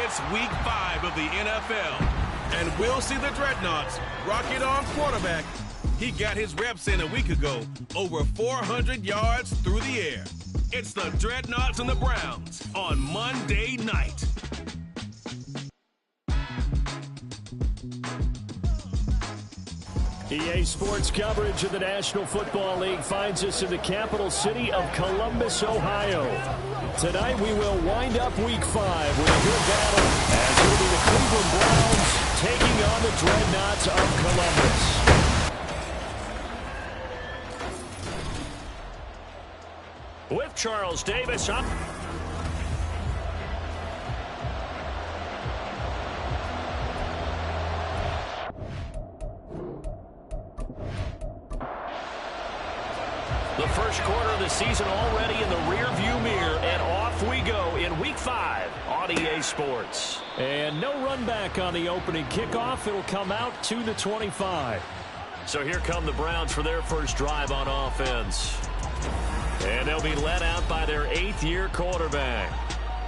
It's week 5 of the NFL, and we'll see the Dreadnoughts rock it on quarterback. He got his reps in a week ago, over 400 yards through the air. It's the Dreadnoughts and the Browns on Monday night. EA Sports coverage of the National Football League finds us in the capital city of Columbus, Ohio. Tonight we will wind up Week 5 with a good battle as it will be the Cleveland Browns taking on the Dreadnoughts of Columbus. With Charles Davis up. The first quarter of the season already in the rearview mirror, and off we go in Week 5 on EA Sports. And no run back on the opening kickoff. It'll come out to the 25. So here come the Browns for their first drive on offense. And they'll be led out by their 8th-year quarterback.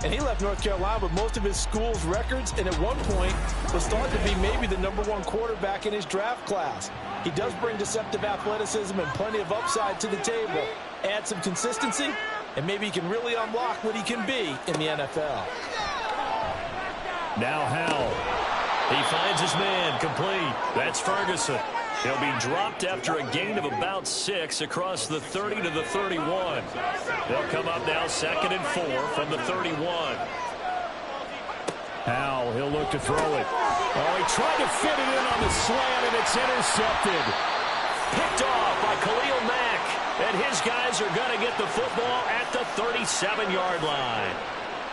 And he left North Carolina with most of his school's records, and at one point was thought to be maybe the #1 quarterback in his draft class. He does bring deceptive athleticism and plenty of upside to the table. Add some consistency, and maybe he can really unlock what he can be in the NFL. Now Howell. He finds his man complete. That's Ferguson. He'll be dropped after a gain of about 6 across the 30 to the 31. They'll come up now 2nd and 4 from the 31. Howell, he'll look to throw it. Oh, he tried to fit it in on the slant, and it's intercepted. Picked off by Khalil Mack, and his guys are going to get the football at the 37-yard line.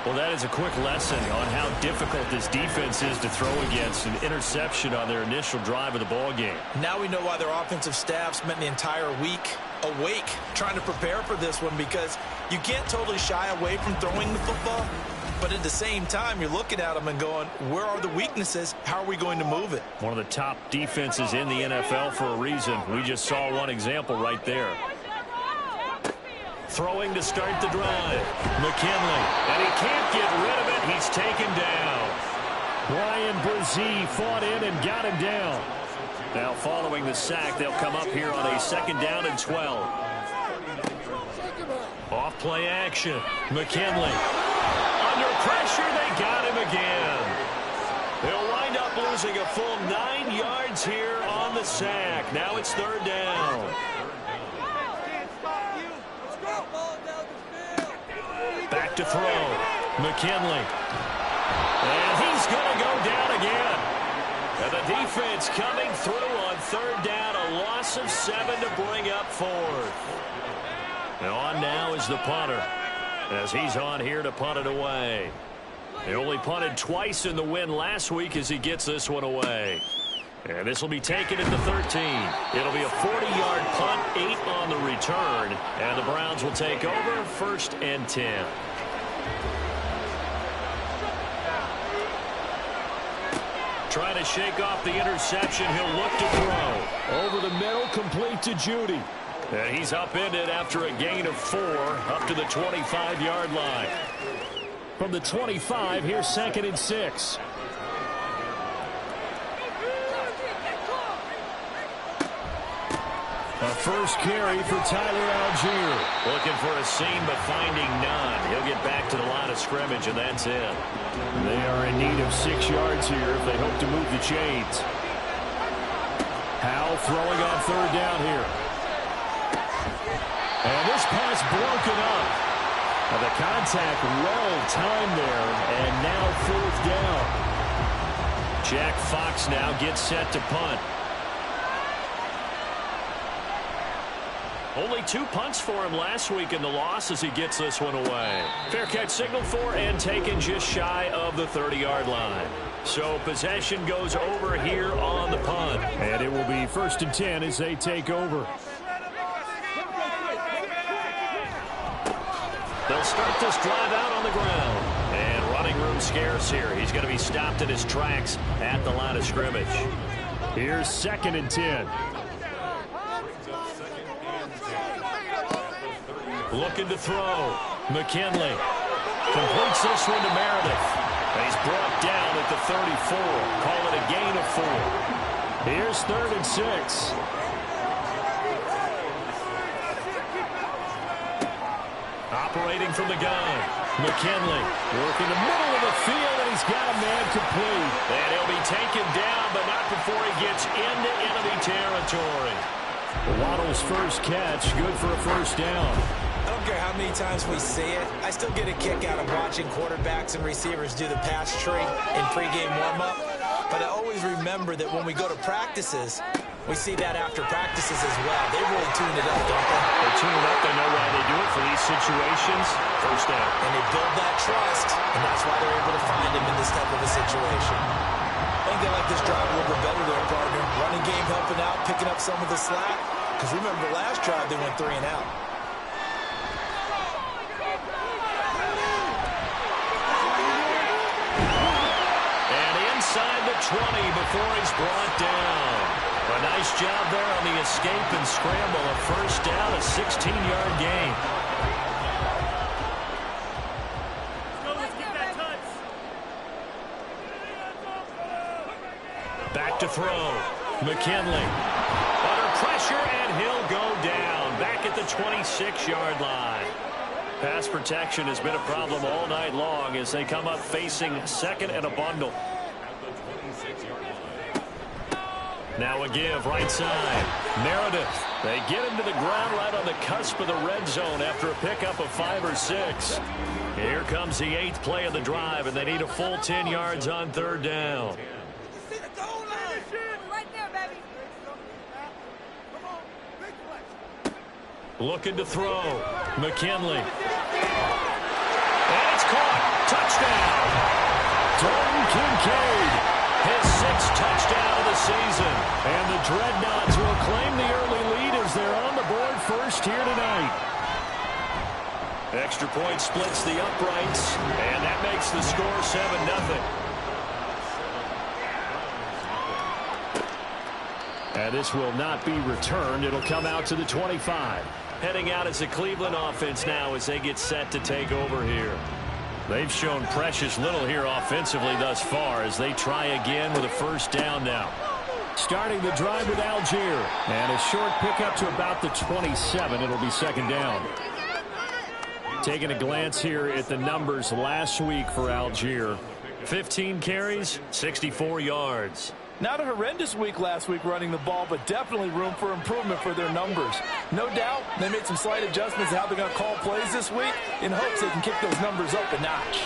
Well, that is a quick lesson on how difficult this defense is to throw against. An interception on their initial drive of the ballgame. Now we know why their offensive staff spent the entire week awake trying to prepare for this one, because you can't totally shy away from throwing the football, but at the same time, you're looking at them and going, where are the weaknesses? How are we going to move it? One of the top defenses in the NFL for a reason. We just saw one example right there. Throwing to start the drive. McKinley. And he can't get rid of it. He's taken down. Ryan Brzee fought in and got him down. Now following the sack, they'll come up here on a 2nd down and 12. Off play action. McKinley. Under pressure, they got him again. They'll wind up losing a full 9 yards here on the sack. Now it's 3rd down. Back to throw. McKinley. And he's going to go down again. And the defense coming through on 3rd down. A loss of 7 to bring up 4th. And on now is the punter, as he's on here to punt it away. He only punted twice in the win last week as he gets this one away. And this will be taken at the 13. It'll be a 40-yard punt, 8 on the return. And the Browns will take over 1st and 10. Trying to shake off the interception. He'll look to throw. Over the middle, complete to Judy. And he's upended after a gain of 4 up to the 25-yard line. From the 25, here's 2nd and 6. A first carry for Tyler Algier. Looking for a seam, but finding none. He'll get back to the line of scrimmage, and that's it. They are in need of 6 yards here if they hope to move the chains. Howell throwing on 3rd down here. And this pass broken up. And the contact well timed there, and now 4th down. Jack Fox now gets set to punt. Only 2 punts for him last week in the loss as he gets this one away. Fair catch signaled for and taken just shy of the 30-yard line. So possession goes over here on the punt. And it will be 1st and 10 as they take over. They'll start this drive out on the ground. And running room scarce here. He's going to be stopped in his tracks at the line of scrimmage. Here's 2nd and 10. Looking to throw. McKinley completes this one to Meredith. And he's brought down at the 34. Call it a gain of 4. Here's 3rd and 6. Operating from the gun. McKinley working the middle of the field, and he's got a man complete. And he'll be taken down, but not before he gets into enemy territory. Waddle's first catch, good for a first down. I don't care how many times we see it. I still get a kick out of watching quarterbacks and receivers do the pass tree in pregame warm-up. But I always remember that when we go to practices, we see that after practices as well. They really tune it up, don't they? They tune it up. They know why they do it for these situations. First down. And they build that trust, and that's why they're able to find him in this type of a situation. I think they like this drive a little bit better there, partner. Running game helping out, picking up some of the slack. Because remember, the last drive they went 3 and out. And inside the 20 before he's brought down. A nice job there on the escape and scramble. A first down, a 16-yard gain. Let's get that touch. Back to throw. McKinley under pressure, and he'll go down. Back at the 26-yard line. Pass protection has been a problem all night long as they come up facing 2nd and a bundle. Now a give, right side. Meredith. They get him to the ground right on the cusp of the red zone after a pickup of 5 or 6. Here comes the 8th play of the drive, and they need a full 10 yards on 3rd down. Looking to throw. McKinley. And it's caught. Touchdown. Dalton Kincaid. His 6th touchdown of the season. And the Dreadnoughts will claim the early lead as they're on the board first here tonight. Extra point splits the uprights, and that makes the score 7-0. And this will not be returned. It'll come out to the 25. Heading out as a Cleveland offense now as they get set to take over here. They've shown precious little here offensively thus far as they try again with a first down now. Starting the drive with Algier. And a short pickup to about the 27. It'll be 2nd down. Taking a glance here at the numbers last week for Algier. 15 carries, 64 yards. Not a horrendous week last week running the ball, but definitely room for improvement for their numbers. No doubt they made some slight adjustments to how they're going to call plays this week in hopes they can kick those numbers up a notch.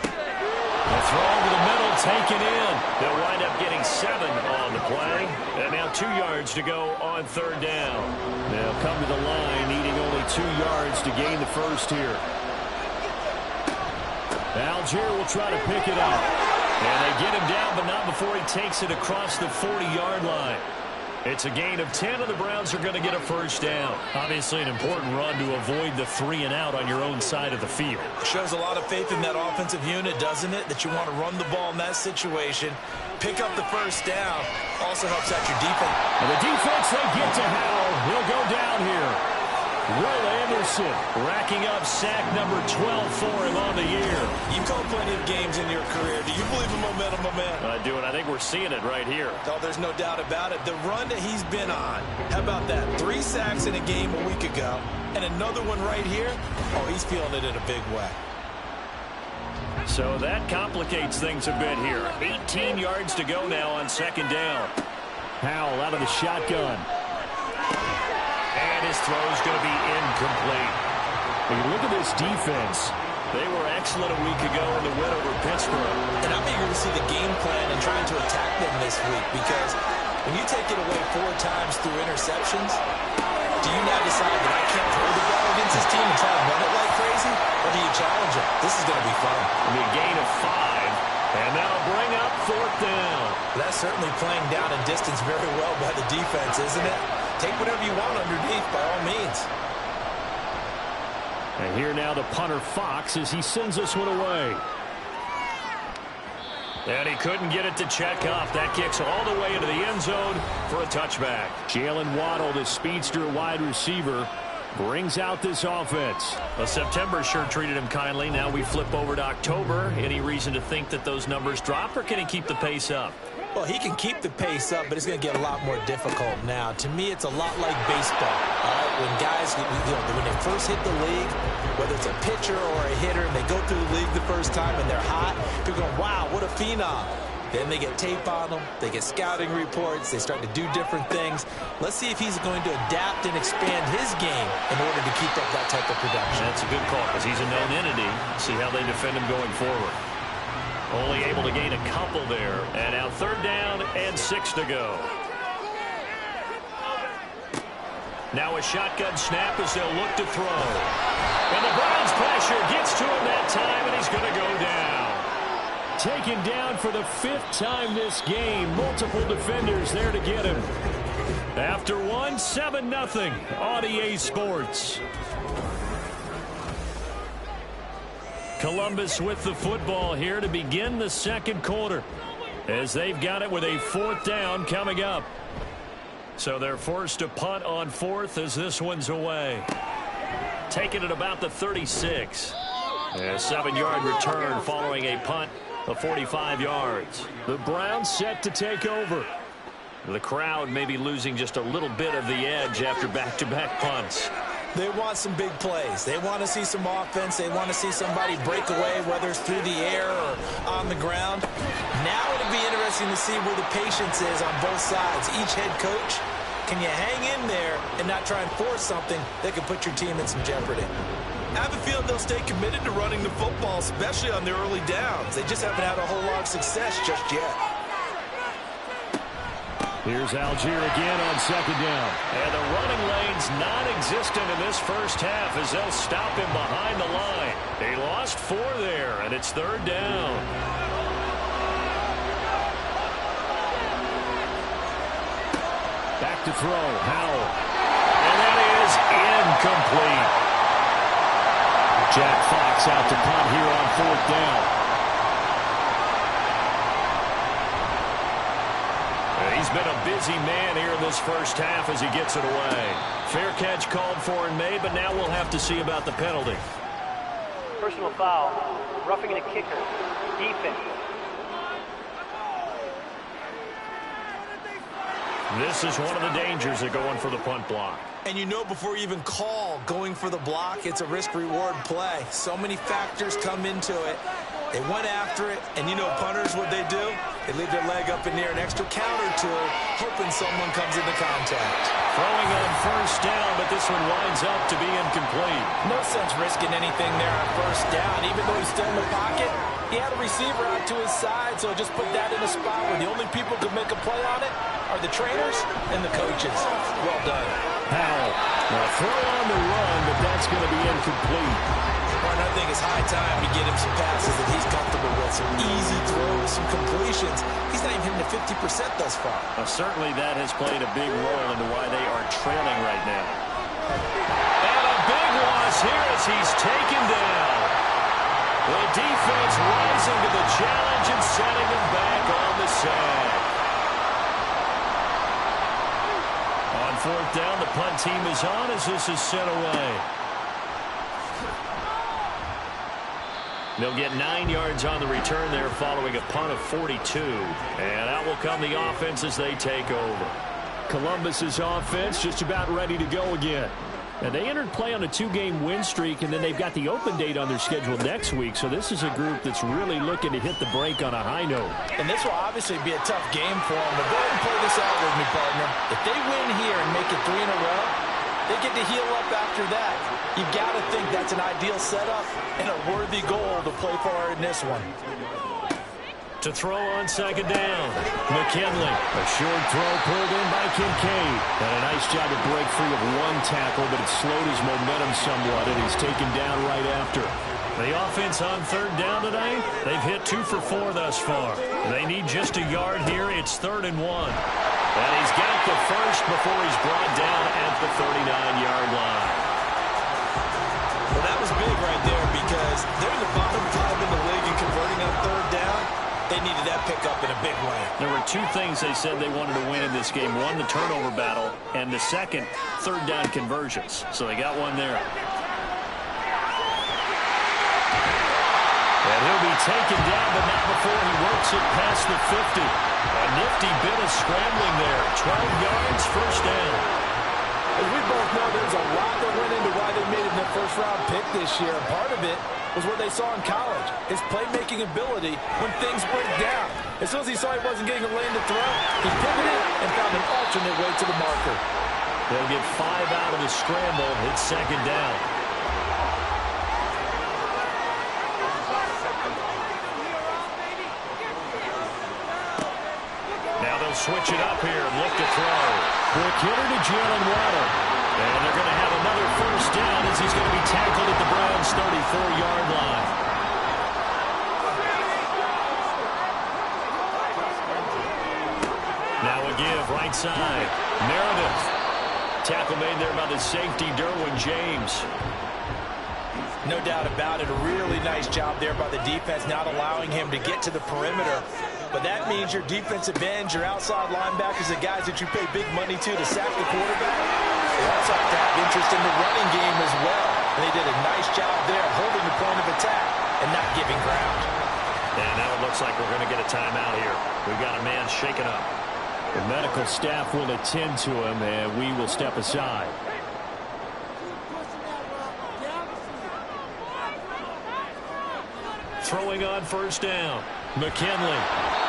The throw over the middle, taken in. They'll wind up getting 7 on the play. And now 2 yards to go on 3rd down. They'll come to the line, needing only 2 yards to gain the first here. Algier will try to pick it up. And they get him down, but not before he takes it across the 40-yard line. It's a gain of 10, and the Browns are going to get a first down. Obviously an important run to avoid the 3 and out on your own side of the field. Shows a lot of faith in that offensive unit, doesn't it? That you want to run the ball in that situation. Pick up the first down. Also helps out your defense. And the defense, they get to Howell. He'll go down here. Will Anderson racking up sack number 12 for him on the year. You've called plenty of games in your career. Do you believe in momentum, my man? I do, and I think we're seeing it right here. Oh, there's no doubt about it. The run that he's been on. How about that? 3 sacks in a game a week ago, and another one right here. Oh, he's feeling it in a big way. So that complicates things a bit here. 18 yards to go now on 2nd down. Howell out of the shotgun. And his throw's going to be incomplete. When you look at this defense, they were excellent a week ago in the win over Pittsburgh. And I'm eager to see the game plan and trying to attack them this week because when you take it away 4 times through interceptions, do you now decide that I can't throw the ball against this team and try to run it like crazy? Or do you challenge it? This is going to be fun. It'll be a gain of 5. And that'll bring up 4th down. That's certainly playing down and distance very well by the defense, isn't it? Take whatever you want underneath, by all means. And here now the punter Fox as he sends this one away. And he couldn't get it to check off. That kicks all the way into the end zone for a touchback. Jalen Waddle, the speedster wide receiver. brings out this offense. Well, September sure treated him kindly. Now we flip over to October. Any reason to think that those numbers drop, or can he keep the pace up? Well, he can keep the pace up, but it's going to get a lot more difficult now. To me, it's a lot like baseball. All right? When guys, when they first hit the league, whether it's a pitcher or a hitter, and they go through the league the first time and they're hot, people go, wow, what a phenom. Then they get tape on them. They get scouting reports. They start to do different things. Let's see if he's going to adapt and expand his game in order to keep up that type of production. That's a good call because he's a known entity. See how they defend him going forward. Only able to gain a couple there. And now 3rd down and 6 to go. Now a shotgun snap as they'll look to throw. And the Browns pressure gets to him that time, and he's going to go down. Taken down for the 5th time this game. Multiple defenders there to get him. After one, 7-0 on EA Sports. Columbus with the football here to begin the 2nd quarter, as they've got it with a 4th down coming up. So they're forced to punt on 4th as this one's away. Taking it about the 36. A 7-yard return following a punt of 45 yards. The Browns set to take over. The crowd may be losing just a little bit of the edge after back-to-back punts. They want some big plays. They want to see some offense. They want to see somebody break away, whether it's through the air or on the ground. Now it'll be interesting to see where the patience is on both sides. Each head coach, can you hang in there and not try and force something that could put your team in some jeopardy? I have a feeling they'll stay committed to running the football, especially on their early downs. They just haven't had a whole lot of success just yet. Here's Algier again on 2nd down. And the running lane's non-existent in this first half as they'll stop him behind the line. They lost 4 there, and it's 3rd down. Back to throw, Howell. And that is incomplete. Jack Fox out to punt here on 4th down. He's been a busy man here in this first half as he gets it away. Fair catch called for and made, but now we'll have to see about the penalty. Personal foul, roughing a kicker, defense. This is one of the dangers of going for the punt block. And you know before you even call going for the block, it's a risk-reward play. So many factors come into it. They went after it, and you know punters, what they do? They leave their leg up in the air, an extra count or two, hoping someone comes into contact. Throwing on 1st down, but this one winds up to be incomplete. No sense risking anything there on 1st down. Even though he's still in the pocket, he had a receiver out to his side, so just put that in a spot where the only people who could make a play on it are the trainers and the coaches. Well done. Howell. Now throw on the run, but that's going to be incomplete. And I think it's high time to get him some passes that he's comfortable with. Some easy throws, some completions. He's not even hitting the 50% thus far. Well, certainly that has played a big role into why they are trailing right now. And a big loss here as he's taken down. The defense rising to the challenge and setting him back on the sack. On 4th down, the punt team is on as this is sent away. They'll get 9 yards on the return there following a punt of 42. And out will come the offense as they take over. Columbus's offense just about ready to go again. And they entered play on a 2-game win streak, and then they've got the open date on their schedule next week. So this is a group that's really looking to hit the break on a high note. And this will obviously be a tough game for them. But go ahead and play this out with me, partner. If they win here and make it 3 in a row, they get to heal up after that. You've got to think that's an ideal setup and a worthy goal to play for in this one. To throw on 2nd down, McKinley. A short throw pulled in by Kincaid. And a nice job to break free of 1 tackle, but it slowed his momentum somewhat, and he's taken down right after. The offense on 3rd down today, they've hit 2 for 4 thus far. They need just a yard here. It's 3rd and 1. And he's got the first before he's brought down at the 39-yard line. Well, that was big right there because they're in the bottom 5 in the league in converting on 3rd down. They needed that pickup in a big way. There were two things they said they wanted to win in this game. One, the turnover battle, and the second, third down conversions. So they got one there. And he'll be taken down, but not before he works it past the 50. A nifty bit of scrambling there. 12 yards, first down. As we both know, there's a lot that went into why they made it in the first-round pick this year. And part of it was what they saw in college, his playmaking ability when things break down. As soon as he saw he wasn't getting a lane to throw, he pivoted and found an alternate way to the marker. They'll get 5 out of the scramble, hit second down. Now they'll switch it up here and look to throw. Quick hitter to Jalen Waddle. And they're going to have another first down as he's going to be tackled at the Browns' 34-yard line. Now a give, right side. Meredith. Tackle made there by the safety, Derwin James. No doubt about it. A really nice job there by the defense, not allowing him to get to the perimeter. But that means your defensive ends, your outside linebackers, the guys that you pay big money to sack the quarterback, they also have to have interest in the running game as well. And they did a nice job there holding the point of attack and not giving ground. And now it looks like we're going to get a timeout here. We've got a man shaken up. The medical staff will attend to him, and we will step aside. Throwing on first down. McKinley.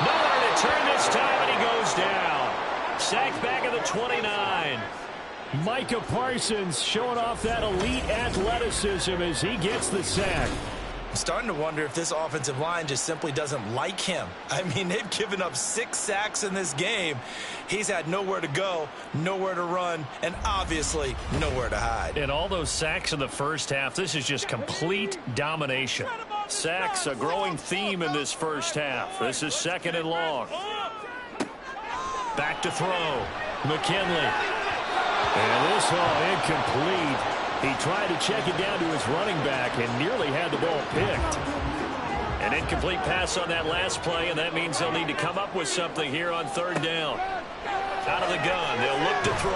Nowhere to turn this time, and he goes down. Sacked back at the 29. Micah Parsons showing off that elite athleticism as he gets the sack. I'm starting to wonder if this offensive line just simply doesn't like him. I mean, they've given up 6 sacks in this game. He's had nowhere to go, nowhere to run, and obviously nowhere to hide. And all those sacks in the first half, this is just complete domination. Sacks, a growing theme in this first half. This is second and long. Back to throw. McKinley. And this all incomplete. He tried to check it down to his running back and nearly had the ball picked. An incomplete pass on that last play, and that means they'll need to come up with something here on third down. Out of the gun, they'll look to throw.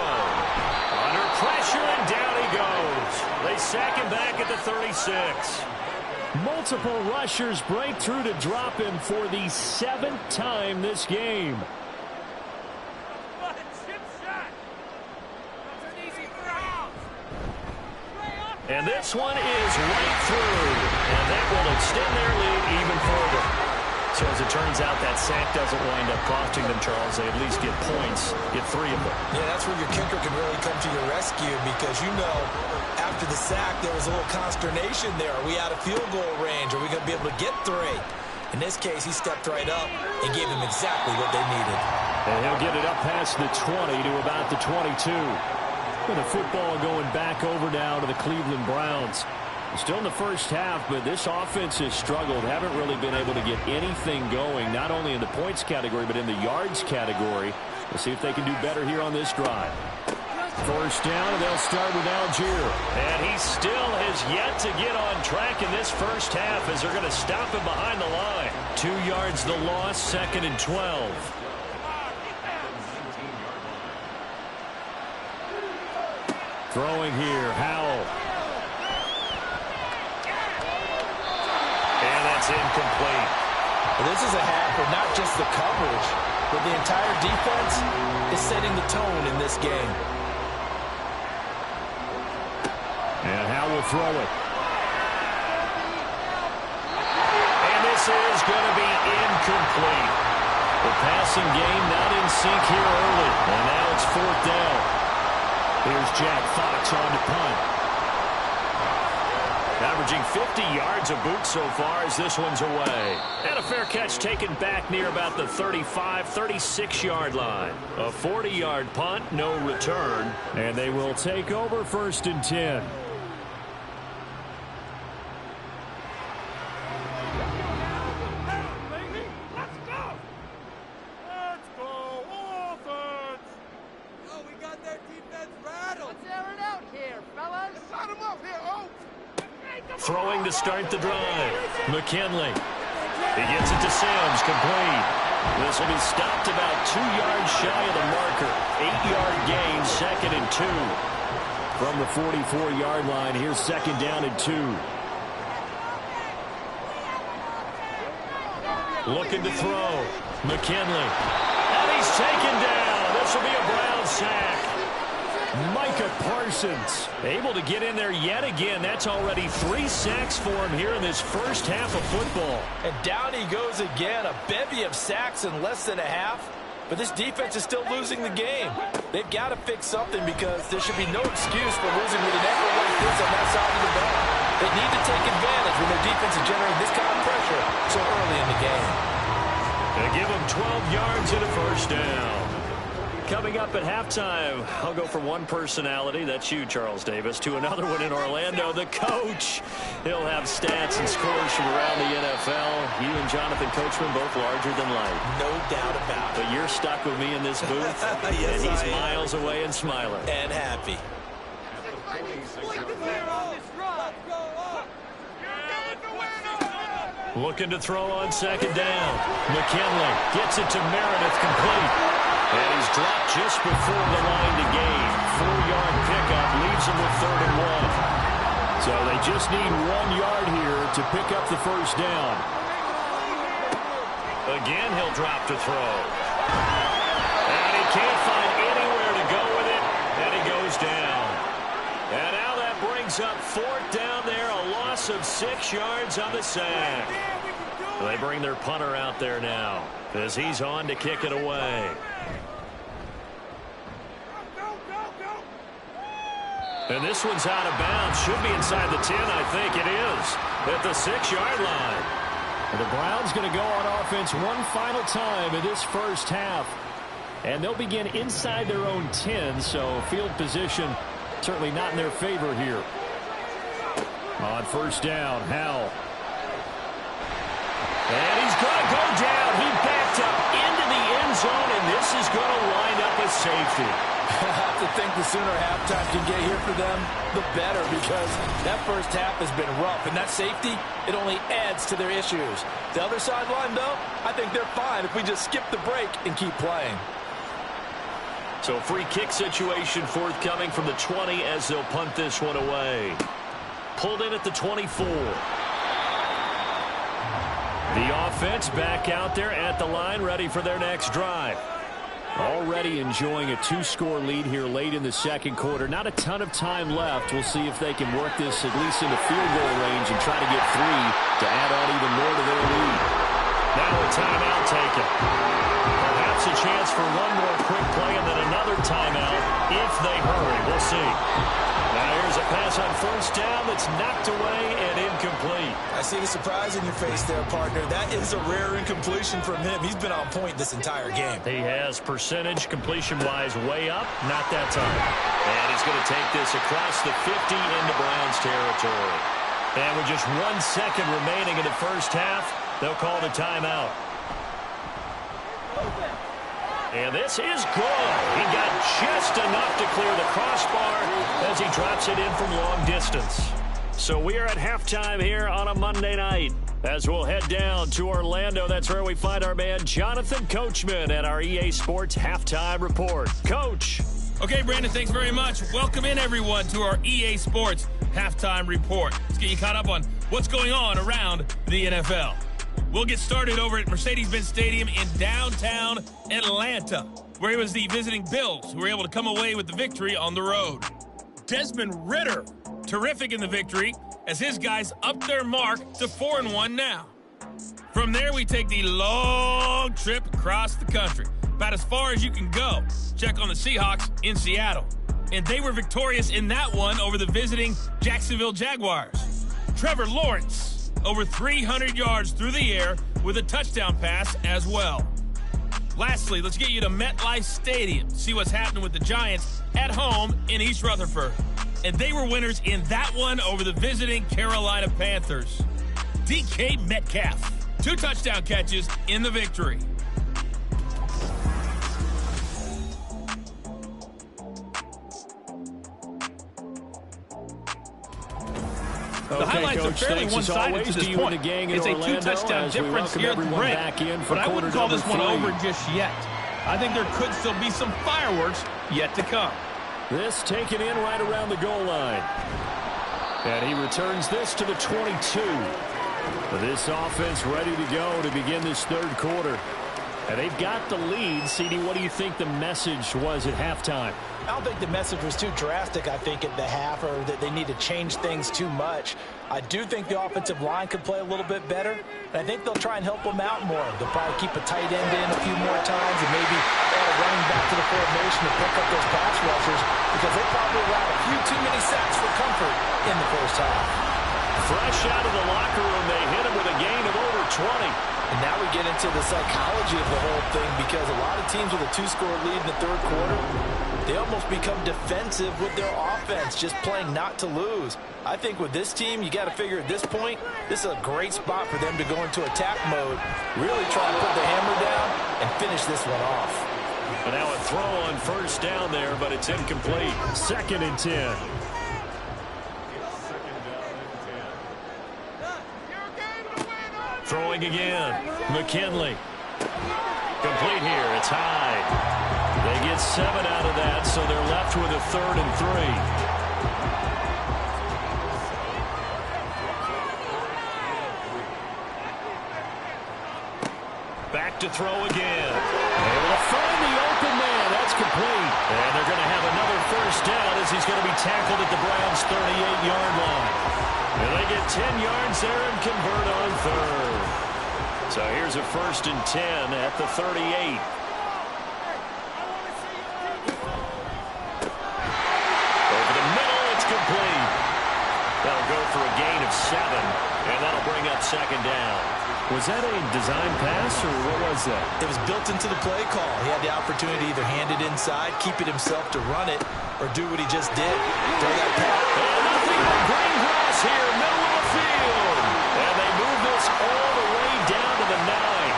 Under pressure, and down he goes. They sack him back at the 36. Multiple rushers break through to drop him for the 7th time this game. And this one is right through. And that will extend their lead even further. So as it turns out, that sack doesn't wind up costing them, Charles. They at least get points, get 3 of them. Yeah, that's where your kicker can really come to your rescue because, you know, after the sack, there was a little consternation there. Are we out of field goal range? Are we going to be able to get 3? In this case, he stepped right up and gave them exactly what they needed. And he'll get it up past the 20 to about the 22. With the football going back over now to the Cleveland Browns. Still in the first half, but this offense has struggled. Haven't really been able to get anything going, not only in the points category, but in the yards category. We'll see if they can do better here on this drive. First down, and they'll start with Algier. And he still has yet to get on track in this first half as they're going to stop him behind the line. 2 yards the loss, 2nd and 12. Throwing here, Howell. And that's incomplete. Well, this is a half where not just the coverage, but the entire defense is setting the tone in this game. And Howell will throw it. And this is going to be incomplete. The passing game not in sync here early. And now it's 4th down. Here's Jack Fox on to punt. Averaging 50 yards a boot so far as this one's away. And a fair catch taken back near about the 35, 36-yard line. A 40-yard punt, no return. And they will take over 1st and 10. Throwing to start the drive. McKinley. He gets it to Sims, complete. This will be stopped about 2 yards shy of the marker. 8-yard gain, 2nd and 2. From the 44-yard line, here's 2nd down and 2. Looking to throw. McKinley. And he's taken down. This will be a Brown sack. Micah Parsons able to get in there yet again. That's already 3 sacks for him here in this first half of football. And down he goes again. A bevy of sacks in less than a half. But this defense is still losing the game. They've got to fix something because there should be no excuse for losing with an effort like this on that side of the ball. They need to take advantage when their defense is generating this kind of pressure so early in the game. They give them 12 yards and a first down. Coming up at halftime, I'll go from one personality, that's you, Charles Davis, to another one in Orlando, the coach. He'll have stats and scores from around the NFL. You and Jonathan Coachman both larger than life. No doubt about it. But you're stuck with me in this booth, yes, and he's miles away and smiling. And happy. Looking to throw on 2nd down. McKinley gets it to Meredith, complete. And he's dropped just before the line to gain. 4-yard pickup leaves him with 3rd and 1. So they just need 1 yard here to pick up the first down. Again, he'll drop to throw. And he can't find anywhere to go with it. And he goes down. And now that brings up 4th down there. A loss of 6 yards on the sack. They bring their punter out there now as he's on to kick it away. And this one's out of bounds. Should be inside the 10, I think it is. At the 6-yard line. And the Browns going to go on offense one final time in this first half. And they'll begin inside their own 10, so field position certainly not in their favor here. On first down, Howell. And he's going to go down. He backed up into the end zone, and this is going to wind up as safety. I have to think the sooner halftime can get here for them, the better, because that first half has been rough. And that safety, it only adds to their issues. The other sideline, though, I think they're fine if we just skip the break and keep playing. So free kick situation forthcoming from the 20 as they'll punt this one away. Pulled in at the 24. The offense back out there at the line, ready for their next drive. Already enjoying a 2-score lead here late in the second quarter. Not a ton of time left. We'll see if they can work this at least into field goal range and try to get 3 to add on even more to their lead. Now a timeout taken. Perhaps a chance for one more quick play and then another timeout if they hurry. We'll see. Now here's a pass on first down that's knocked away and incomplete. I see the surprise in your face there, partner. That is a rare incompletion from him. He's been on point this entire game. He has percentage completion-wise way up, not that time. And he's going to take this across the 50 into Browns territory. And with just 1 second remaining in the first half, they'll call the timeout. And this is good. He got just enough to clear the crossbar as he drops it in from long distance. So we are at halftime here on a Monday night. As we'll head down to Orlando, that's where we find our man Jonathan Coachman at our EA Sports Halftime Report. Coach. Okay, Brandon, thanks very much. Welcome in, everyone, to our EA Sports Halftime Report. Let's get you caught up on what's going on around the NFL. We'll get started over at Mercedes-Benz Stadium in downtown Atlanta, where it was the visiting Bills who were able to come away with the victory on the road. Desmond Ridder, terrific in the victory, as his guys upped their mark to 4-1 now. From there, we take the long trip across the country, about as far as you can go. Check on the Seahawks in Seattle. And they were victorious in that one over the visiting Jacksonville Jaguars. Trevor Lawrence, over 300 yards through the air with a touchdown pass as well. Lastly, let's get you to MetLife Stadium, see what's happening with the Giants at home in East Rutherford. And they were winners in that one over the visiting Carolina Panthers. DK Metcalf, 2 touchdown catches in the victory. The highlights are fairly one-sided to this point. It's a 2-touchdown difference here at the break, but I wouldn't call this one over just yet. I think there could still be some fireworks yet to come. This taken in right around the goal line. And he returns this to the 22. This offense ready to go to begin this third quarter. And they've got the lead. CD, what do you think the message was at halftime? I don't think the message was too drastic, I think, at the half, or that they need to change things too much. I do think the offensive line could play a little bit better, and I think they'll try and help them out more. They'll probably keep a tight end in a few more times and maybe add a running back to the formation to pick up those pass rushers, because they probably allowed a few too many sacks for comfort in the first half. Fresh out of the locker room, they hit him with a gain of over 20. And now we get into the psychology of the whole thing, because a lot of teams with a 2-score lead in the third quarter, they almost become defensive with their offense, just playing not to lose. I think with this team, you got to figure at this point, this is a great spot for them to go into attack mode, really try to put the hammer down and finish this one off. And now a throw on first down there, but it's incomplete. 2nd and 10. Throwing again. McKinley. Complete here. It's high. They get 7 out of that, so they're left with a 3rd and 3. Back to throw again. Able to find the open man. That's complete. And they're going to have another first down as he's going to be tackled at the Browns' 38-yard line. And they get 10 yards there and convert on 3rd. So here's a 1st and 10 at the 38. Over the middle, it's complete. That'll go for a gain of 7, and that'll bring up 2nd down. Was that a design pass, or what was that? It was built into the play call. He had the opportunity to either hand it inside, keep it himself to run it, or do what he just did. Throw that pass. And nothing but green grass here, middle of the field. And they move this all the way down to the 9.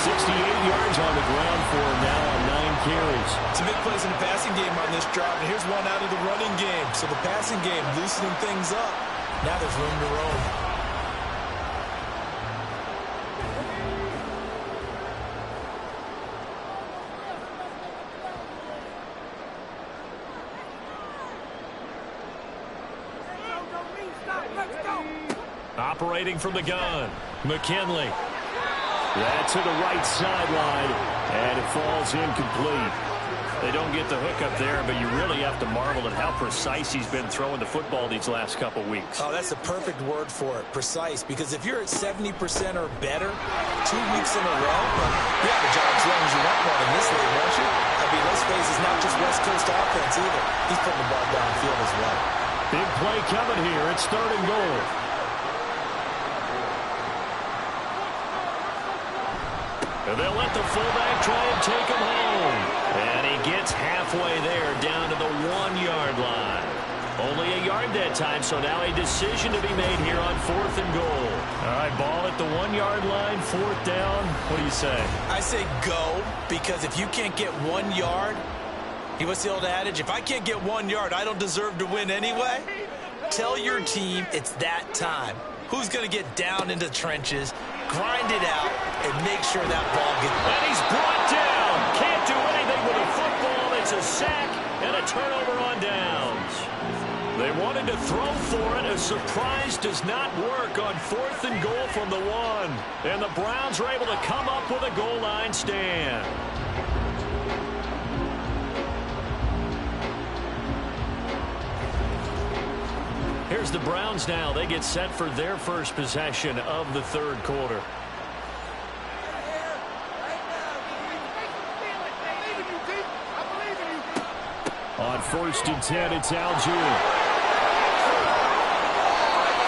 68 yards on the ground for him now on 9 carries. Some big plays in the passing game on this drive, and here's one out of the running game. So the passing game loosening things up. Now there's room to roam. Operating from the gun, McKinley. That's to the right sideline, and it falls incomplete. They don't get the hook up there, but you really have to marvel at how precise he's been throwing the football these last couple weeks. Oh, that's a perfect word for it, precise, because if you're at 70% or better 2 weeks in a row, you have a job as long as you want one in this league, won't you? I mean, let's face it, it's not just West Coast offense either. He's putting the ball downfield as well. Big play coming here. It's 3rd and goal. And they'll let the fullback try and take him home. And he gets halfway there down to the 1-yard line. Only a yard that time, so now a decision to be made here on 4th and goal. All right, ball at the 1-yard line, 4th down. What do you say? I say go, because if you can't get 1 yard, what's the old adage? If I can't get 1 yard, I don't deserve to win anyway. Tell your team it's that time. Who's going to get down into the trenches, grind it out, and make sure that ball gets... And he's brought down. Can't do anything with a football. It's a sack and a turnover on downs. They wanted to throw for it. A surprise does not work on 4th and goal from the 1. And the Browns are able to come up with a goal line stand. Here's the Browns now. They get set for their first possession of the third quarter. On 1st and 10, it's Algier.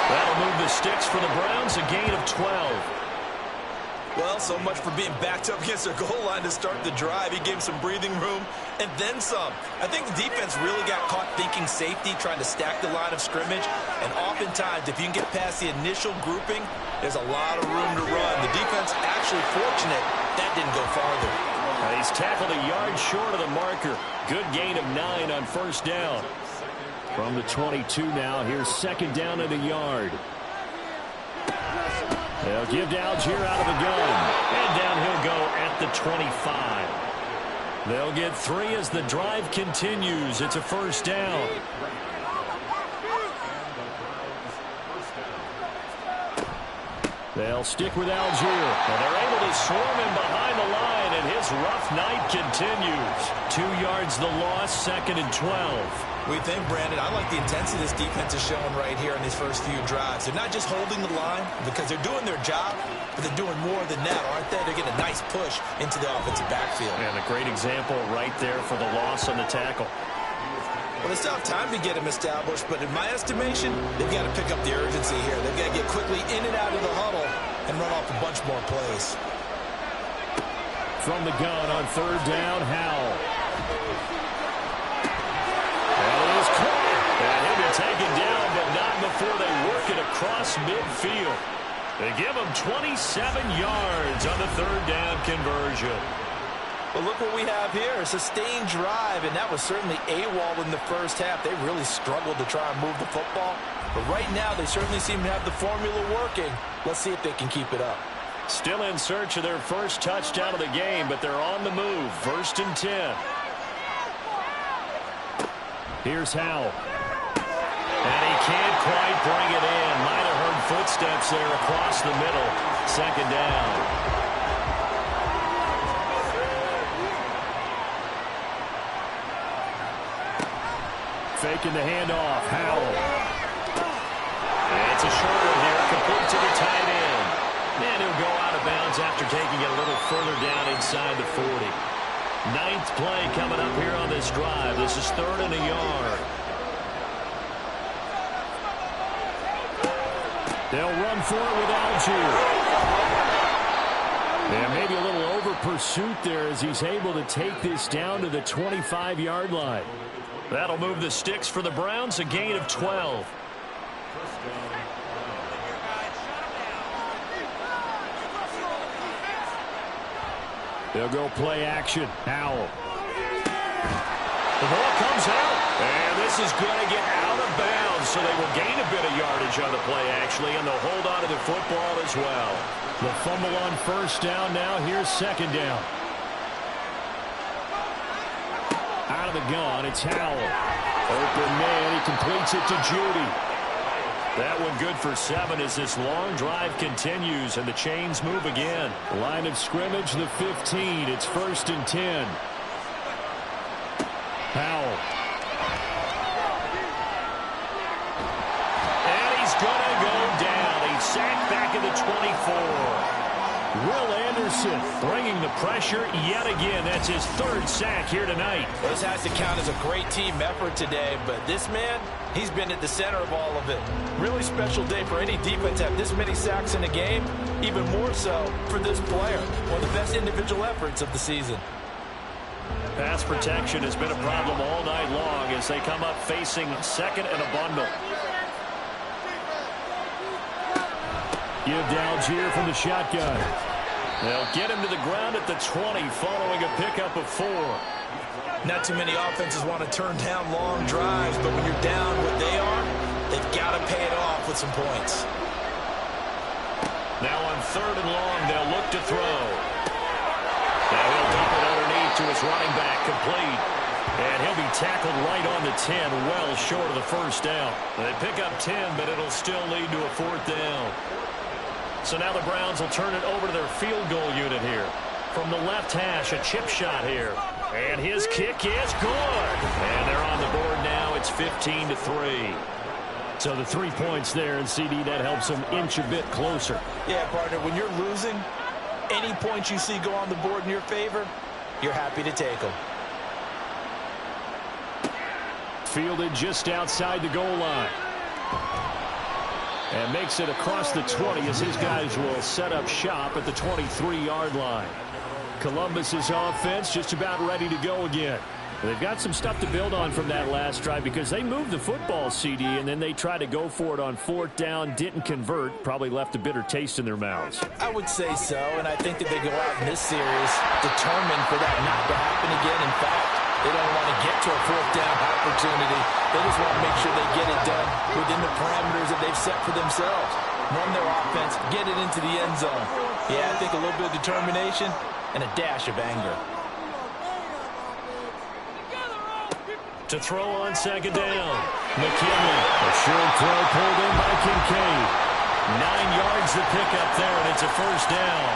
That'll move the sticks for the Browns, a gain of 12. Well, so much for being backed up against their goal line to start the drive. He gave some breathing room and then some. I think the defense really got caught thinking safety, trying to stack the line of scrimmage. And oftentimes, if you can get past the initial grouping, there's a lot of room to run. The defense actually fortunate that didn't go farther. He's tackled a yard short of the marker. Good gain of 9 on 1st down. From the 22 now, here's second down and a yard. They'll give to Algier out of the gun. And down he'll go at the 25. They'll get 3 as the drive continues. It's a first down. They'll stick with Algier. And they're able to swarm him behind the line, and his rough night continues. 2 yards the loss, second and 12. We think, Brandon, I like the intensity this defense is showing right here in these first few drives. They're not just holding the line because they're doing their job, but they're doing more than that, aren't they? They're getting a nice push into the offensive backfield. And a great example right there for the loss on the tackle. Well, they still have time to get him established, but in my estimation, they've got to pick up the urgency here. They've got to get quickly in and out of the huddle and run off a bunch more plays. From the gun on third down, Howell. And it is caught. And he'll be taken down, but not before they work it across midfield. They give him 27 yards on the third down conversion. Well, look what we have here, a sustained drive, and that was certainly AWOL in the first half. They really struggled to try and move the football, but right now they certainly seem to have the formula working. Let's see if they can keep it up. Still in search of their first touchdown of the game, but they're on the move. First and 10. Here's Howell. And he can't quite bring it in. Might have heard footsteps there across the middle. Second down. Faking the handoff. Howell. And it's a short one here, complete to the tight end. And he'll go out of bounds after taking it a little further down inside the 40. 9th play coming up here on this drive. This is third and a yard. They'll run for it with Algier. And maybe a little over pursuit there as he's able to take this down to the 25-yard line. That'll move the sticks for the Browns, a gain of 12. They'll go play action. Howell. The ball comes out, and this is going to get out of bounds, so they will gain a bit of yardage on the play, actually, and they'll hold on to the football as well. The fumble on first down now. Here's second down. Out of the gun, it's Howell. Open man, he completes it to Judy. That one good for 7 as this long drive continues and the chains move again. Line of scrimmage, the 15. It's first and 10. Howell. And he's going to go down. He's sacked back at the 24. Will Anderson bringing the pressure yet again. That's his 3rd sack here tonight. Well, this has to count as a great team effort today, but this man, he's been at the center of all of it. Really special day for any defense to have this many sacks in a game, even more so for this player. One of the best individual efforts of the season. Pass protection has been a problem all night long as they come up facing second and a bundle. Give to Algier from the shotgun. They'll get him to the ground at the 20 following a pickup of 4. Not too many offenses want to turn down long drives, but when you're down what they are, they've got to pay it off with some points. Now on third and long, they'll look to throw. Now he'll dump it underneath to his running back, complete. And he'll be tackled right on the 10, well short of the first down. They pick up 10, but it'll still lead to a 4th down. So now the Browns will turn it over to their field goal unit here. From the left hash, a chip shot here. And his kick is good. And they're on the board now. It's 15-3. So the 3 points there, and CD, that helps them inch a bit closer. Yeah, partner, when you're losing, any points you see go on the board in your favor, you're happy to take them. Fielded just outside the goal line. And makes it across the 20 as his guys will set up shop at the 23-yard line. Columbus's offense just about ready to go again. They've got some stuff to build on from that last drive because they moved the football, CD, and then they tried to go for it on 4th down, didn't convert, probably left a bitter taste in their mouths. I would say so, and I think that they go out in this series determined for that not to happen again. In fact, They don't want to get to a fourth down opportunity. They just want to make sure they get it done within the parameters that they've set for themselves. Run their offense, get it into the end zone. Yeah, I think a little bit of determination and a dash of anger. To throw on second down, McKinley. A short throw pulled in by Kincaid. 9 yards to pick up there, and it's a first down.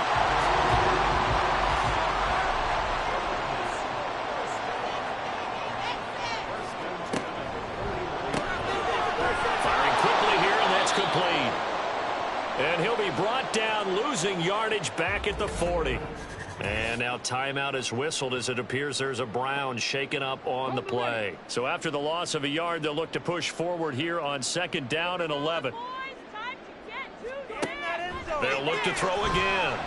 Firing quickly here, and that's complete. And he'll be brought down, losing yardage back at the 40. And now timeout is whistled as it appears there's a Brown shaken up on the play. So after the loss of a yard, they'll look to push forward here on second down and 11. They'll look to throw again.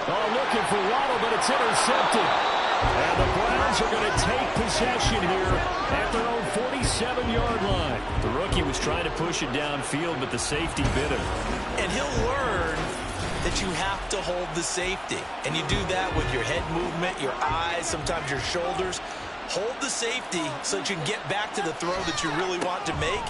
Oh, looking for Waddle, but it's intercepted. And the Browns are going to take possession here at their own 47-yard line. The rookie was trying to push it downfield, but the safety bit him. And he'll learn that you have to hold the safety. And you do that with your head movement, your eyes, sometimes your shoulders. Hold the safety so that you can get back to the throw that you really want to make.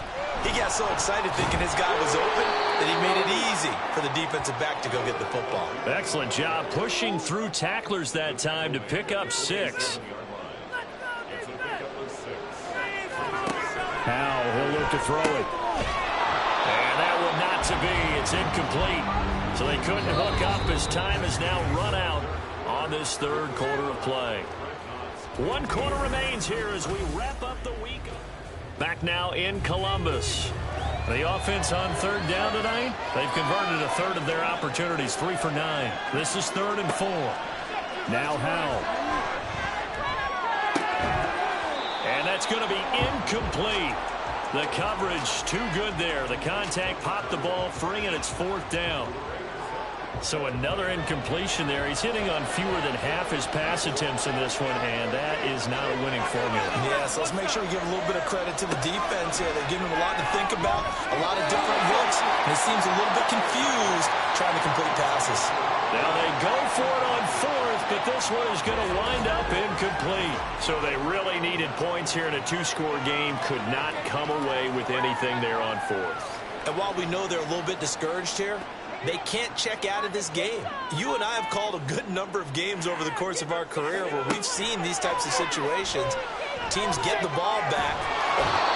He got so excited thinking his guy was open that he made it easy for the defensive back to go get the football. Excellent job pushing through tacklers that time to pick up 6. Howell, he'll look to throw it. And that one not to be. It's incomplete. So they couldn't hook up as time is now run out on this third quarter of play. 1 quarter remains here as we wrap up the week. Back now in Columbus. The offense on third down tonight. They've converted a third of their opportunities, 3 for 9. This is 3rd and 4. Now Howell. And that's going to be incomplete. The coverage too good there. The contact popped the ball free, and it's 4th down. So another incompletion there. He's hitting on fewer than half his pass attempts in this one, and that is not a winning formula. Yes, let's make sure we give a little bit of credit to the defense here. They're giving him a lot to think about, a lot of different looks, and he seems a little bit confused trying to complete passes. Now they go for it on 4th, but this one is going to wind up incomplete. So they really needed points here in a 2-score game. Could not come away with anything there on 4th. And while we know they're a little bit discouraged here, they can't check out of this game. You and I have called a good number of games over the course of our career where we've seen these types of situations. Teams get the ball back.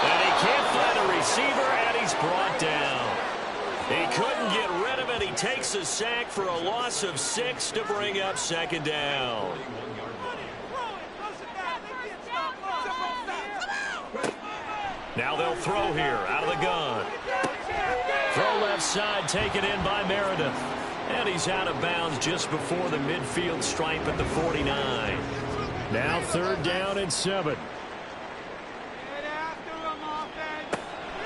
And he can't find a receiver, and he's brought down. He couldn't get rid of it. He takes a sack for a loss of 6 to bring up second down. Now they'll throw here out of the gun. Throw left side, taken in by Meredith. And he's out of bounds just before the midfield stripe at the 49. Now 3rd down and 7.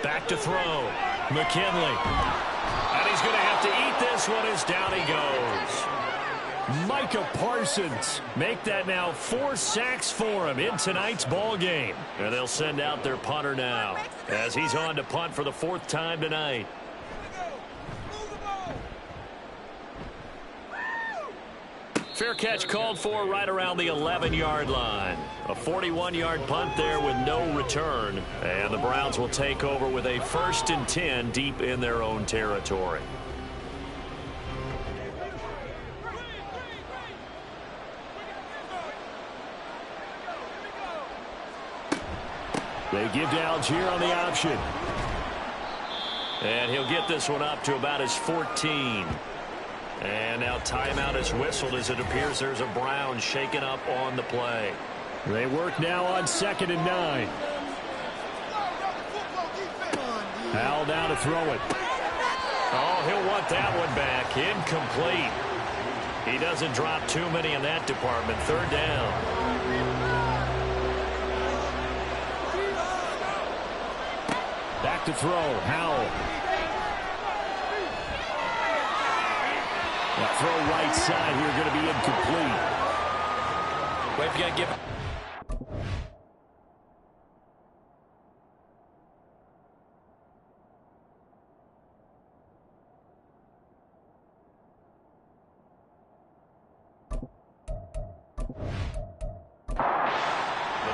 Back to throw. McKinley. And he's going to have to eat this one as down he goes. Micah Parsons. Make that now 4 sacks for him in tonight's ball game. And they'll send out their punter now as he's on to punt for the 4th time tonight. Fair catch called for right around the 11-yard line. A 41-yard punt there with no return. And the Browns will take over with a 1st and 10 deep in their own territory. They give to Algier on the option. And he'll get this one up to about his 14. And now timeout is whistled as it appears there's a Brown shaken up on the play. They work now on 2nd and 9. Howell down to throw it. Oh, he'll want that one back. Incomplete. He doesn't drop too many in that department. 3rd down. Back to throw. Howell. That throw right side here going to be incomplete. Wait, if you got to give it.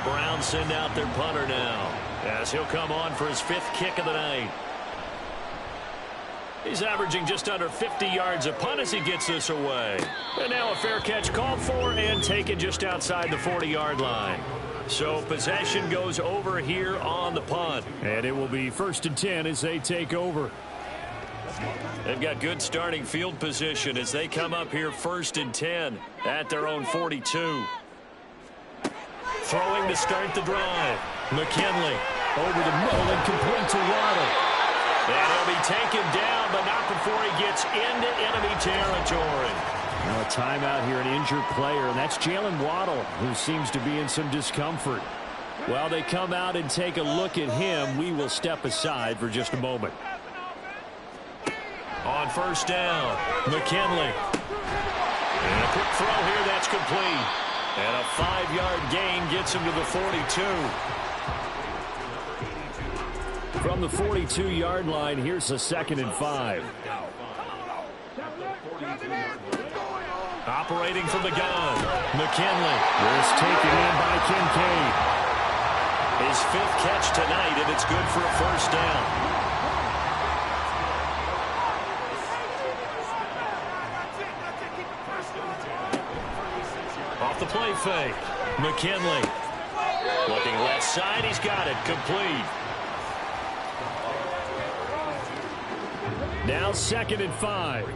Browns send out their punter now, as he'll come on for his 5th kick of the night. He's averaging just under 50 yards a punt as he gets this away. And now a fair catch called for and taken just outside the 40-yard line. So possession goes over here on the punt. And it will be 1st and 10 as they take over. They've got good starting field position as they come up here 1st and 10 at their own 42. Throwing to start the drive. McKinley over the middle and complete to Waddle. And he'll be taken down, but not before he gets into enemy territory. Now a timeout here, an injured player, and that's Jalen Waddle, who seems to be in some discomfort. While they come out and take a look at him, we will step aside for just a moment. On 1st down, McKinley. And a quick throw here, that's complete. And a 5-yard gain gets him to the 42. From the 42-yard line, here's a 2nd and 5. Operating from the gun, McKinley. This taken in by Kincaid. His 5th catch tonight, and it's good for a 1st down. Off the play fake, McKinley. Looking left side, he's got it, complete. Now 2nd and 5.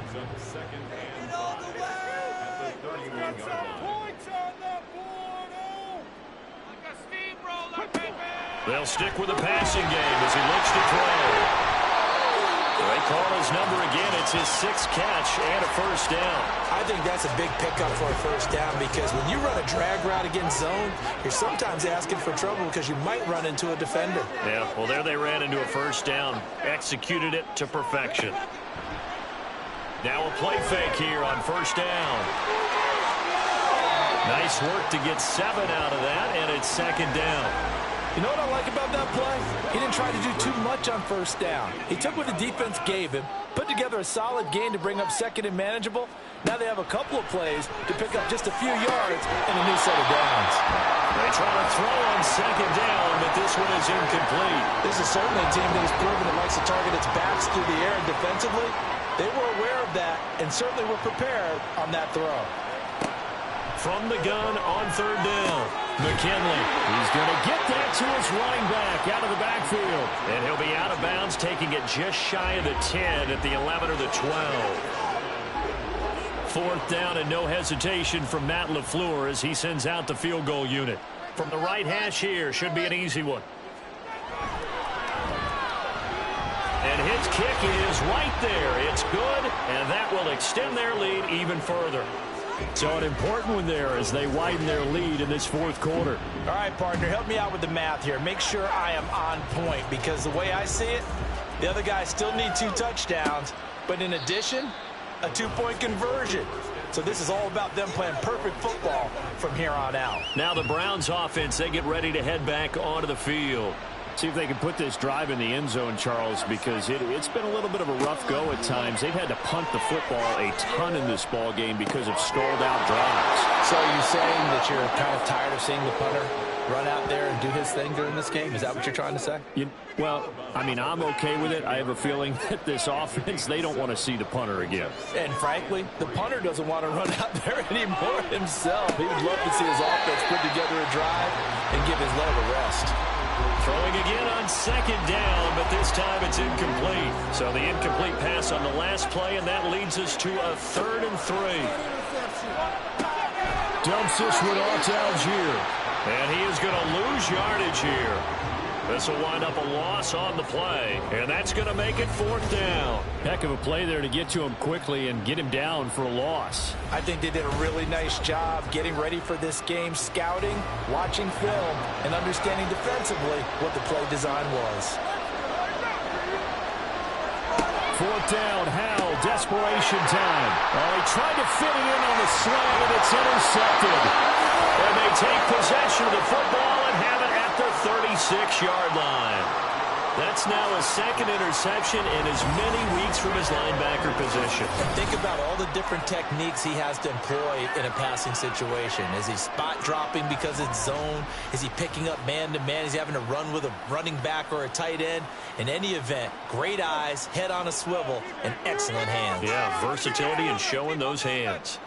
They'll stick with the passing game as he looks to throw. They call his number again. It's his 6th catch and a 1st down. I think that's a big pickup for a 1st down because when you run a drag route against zone, you're sometimes asking for trouble because you might run into a defender. Yeah, well, there they ran into a 1st down. Executed it to perfection. Now a play fake here on 1st down. Nice work to get 7 out of that, and it's 2nd down. You know what I like about that play? He didn't try to do too much on 1st down. He took what the defense gave him, put together a solid gain to bring up 2nd and manageable. Now they have a couple of plays to pick up just a few yards and a new set of downs. They try to throw on 2nd down, but this one is incomplete. This is certainly a team that has proven it likes to target its backs through the air and defensively. They were aware of that and certainly were prepared on that throw. From the gun on 3rd down, McKinley. He's going to get that to his running back out of the backfield. And he'll be out of bounds, taking it just shy of the 10 at the 11 or the 12. 4th down and no hesitation from Matt LaFleur as he sends out the field goal unit. From the right hash here, should be an easy one. And his kick is right there. It's good, and that will extend their lead even further. So an important one there as they widen their lead in this 4th quarter. All right, partner, help me out with the math here. Make sure I am on point because the way I see it, the other guys still need 2 touchdowns, but in addition, a 2-point conversion. So this is all about them playing perfect football from here on out. Now the Browns offense, they get ready to head back onto the field. See if they can put this drive in the end zone, Charles, because it's been a little bit of a rough go at times. They've had to punt the football a ton in this ball game because of stalled out drives. So are you saying that you're kind of tired of seeing the punter run out there and do his thing during this game? Is that what you're trying to say? Well, I mean, I'm okay with it. I have a feeling that this offense, they don't want to see the punter again. And frankly, the punter doesn't want to run out there anymore himself. He would love to see his offense put together a drive and give his leg a rest. Throwing again on 2nd down, but this time it's incomplete. So the incomplete pass on the last play, and that leads us to a 3rd and 3. Dumps this one off to Algier. And he is going to lose yardage here. This will wind up a loss on the play, and that's going to make it 4th down. Heck of a play there to get to him quickly and get him down for a loss. I think they did a really nice job getting ready for this game, scouting, watching film, and understanding defensively what the play design was. 4th down, Howell, desperation time. Oh, he tried to fit it in on the slant, and it's intercepted. And they take possession of the football and have it at the 36-yard line. That's now his second interception in as many weeks from his linebacker position. Think about all the different techniques he has to employ in a passing situation. Is he spot dropping because it's zone? Is he picking up man-to-man? Is he having to run with a running back or a tight end? In any event, great eyes, head on a swivel, and excellent hands. Yeah, versatility and showing those hands.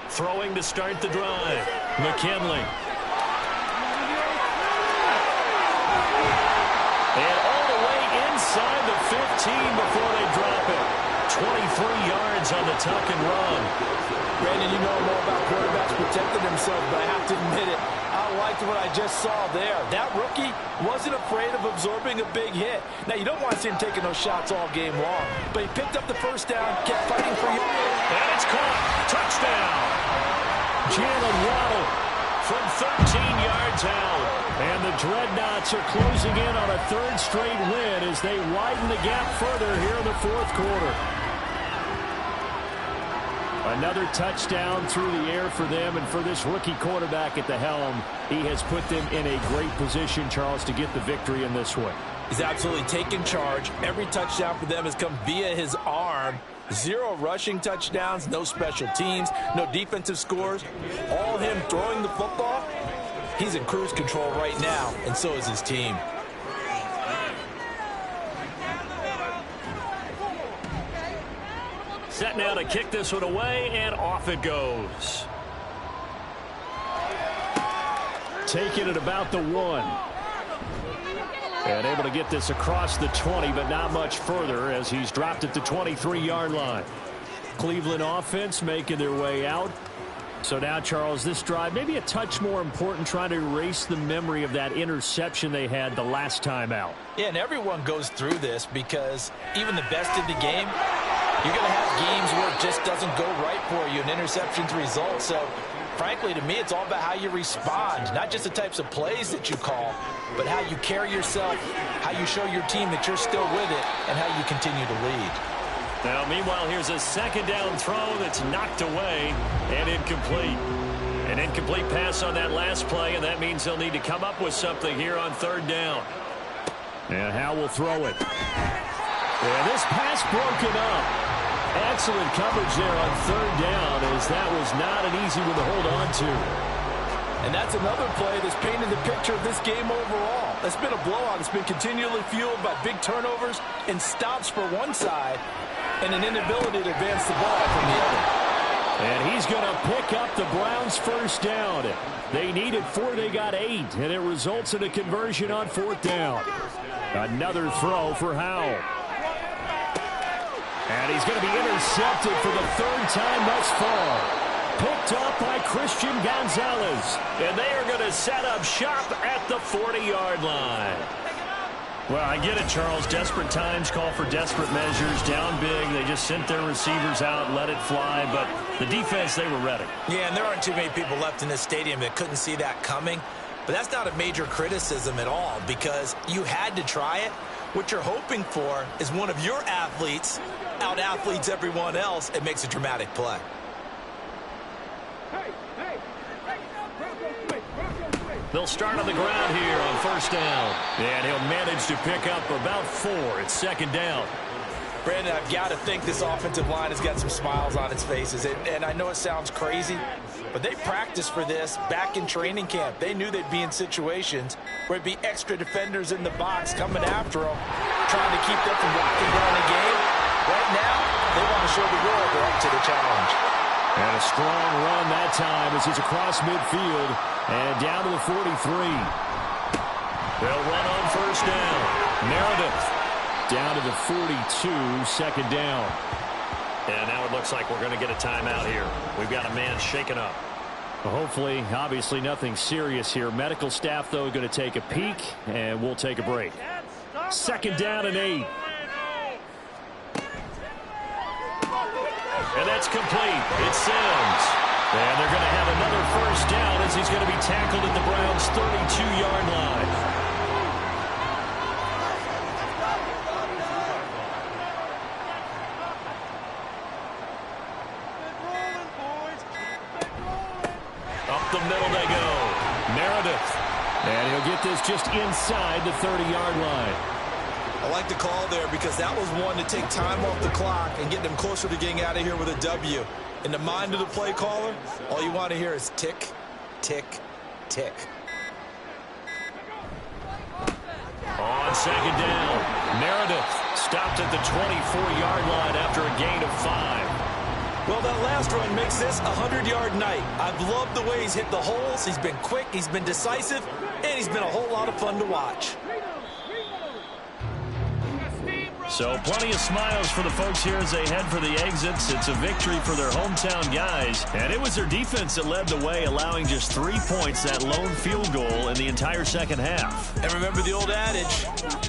Throwing to start the drive. McKinley. And all the way inside the 15 before they drop it. 23 yards on the tuck and run. Brandon, you know more about quarterbacks protecting themselves, but I have to admit it. I liked what I just saw there. That rookie wasn't afraid of absorbing a big hit. Now, you don't want to see him taking those shots all game long, but he picked up the first down, kept fighting for you. And it's caught. Touchdown. Jalen Waddle from 13 yards out. And the Dreadnoughts are closing in on a third straight win as they widen the gap further here in the fourth quarter. Another touchdown through the air for them, and for this rookie quarterback at the helm, he has put them in a great position, Charles, to get the victory in this one. He's absolutely taken charge. Every touchdown for them has come via his arm. 0 rushing touchdowns, no special teams, no defensive scores. All him throwing the football. He's in cruise control right now, and so is his team. Set now to kick this one away, and off it goes. Taking it about the 1. And able to get this across the 20, but not much further as he's dropped it to 23-yard line. Cleveland offense making their way out. So now, Charles, this drive maybe a touch more important, trying to erase the memory of that interception they had the last time out. Yeah, and everyone goes through this because even the best in the game, you're going to have games where it just doesn't go right for you and interceptions result. So, frankly, to me, it's all about how you respond, not just the types of plays that you call, but how you carry yourself, how you show your team that you're still with it, and how you continue to lead. Now, meanwhile, here's a second down throw that's knocked away and incomplete. An incomplete pass on that last play, and that means they'll need to come up with something here on third down. And Howe will throw it. And this pass broken up. Excellent coverage there on third down, as that was not an easy one to hold on to. And that's another play that's painted the picture of this game overall. It's been a blowout. It's been continually fueled by big turnovers and stops for one side and an inability to advance the ball from the other. And he's going to pick up the Browns' first down. They needed 4, they got 8, and it results in a conversion on fourth down. Another throw for Howe. And he's going to be intercepted for the third time thus far. Picked up by Christian Gonzalez. And they are going to set up shop at the 40-yard line. Well, I get it, Charles. Desperate times call for desperate measures. Down big, they just sent their receivers out, let it fly. But the defense, they were ready. Yeah, and there aren't too many people left in this stadium that couldn't see that coming. But that's not a major criticism at all, because you had to try it. What you're hoping for is one of your athletes out-athletes everyone else and makes a dramatic play. They'll start on the ground here on first down. And he'll manage to pick up about 4. It's second down. Brandon, I've got to think this offensive line has got some smiles on its faces. And I know it sounds crazy, but they practiced for this back in training camp. They knew they'd be in situations where it'd be extra defenders in the box coming after them, trying to keep them from locking down the game. Right now, they want to show the world they're up to the challenge. And a strong run that time as he's across midfield and down to the 43. They'll run on first down. Meredith down to the 42, second down. And now it looks like we're going to get a timeout here. We've got a man shaken up. Well, hopefully, obviously nothing serious here. Medical staff, though, going to take a peek, and we'll take a break. Second down and 8. And that's complete. It's Sims. And they're going to have another first down as he's going to be tackled at the Browns' 32-yard line. Up the middle they go. Meredith And he'll get this just inside the 30-yard line. I like the call there because that was one to take time off the clock and get them closer to getting out of here with a W. In the mind of the play caller, all you want to hear is tick, tick, tick. On second down, Meredith stopped at the 24-yard line after a gain of 5. Well, that last run makes this a 100-yard night. I've loved the way he's hit the holes. He's been quick, he's been decisive, and he's been a whole lot of fun to watch. So plenty of smiles for the folks here as they head for the exits. It's a victory for their hometown guys. And it was their defense that led the way, allowing just 3 points, that lone field goal in the entire second half. And remember the old adage,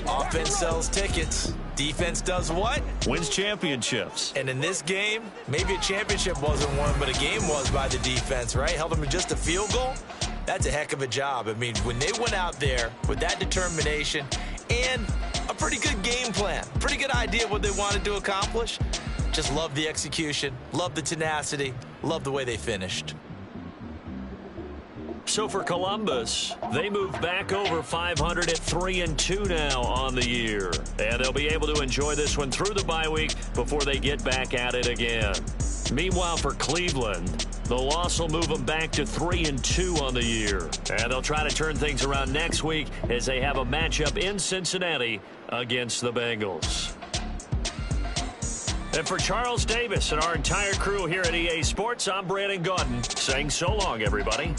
offense sells tickets. Defense does what? Wins championships. And in this game, maybe a championship wasn't won, but a game was by the defense, right? Held them to just a field goal. That's a heck of a job. I mean, when they went out there with that determination and a pretty good game plan, pretty good idea what they wanted to accomplish, just love the execution, love the tenacity, love the way they finished. So for Columbus, they move back over 500 at 3-2 now on the year. And they'll be able to enjoy this one through the bye week before they get back at it again. Meanwhile, for Cleveland, the loss will move them back to 3-2 on the year. And they'll try to turn things around next week as they have a matchup in Cincinnati against the Bengals. And for Charles Davis and our entire crew here at EA Sports, I'm Brandon Gaudin saying so long, everybody.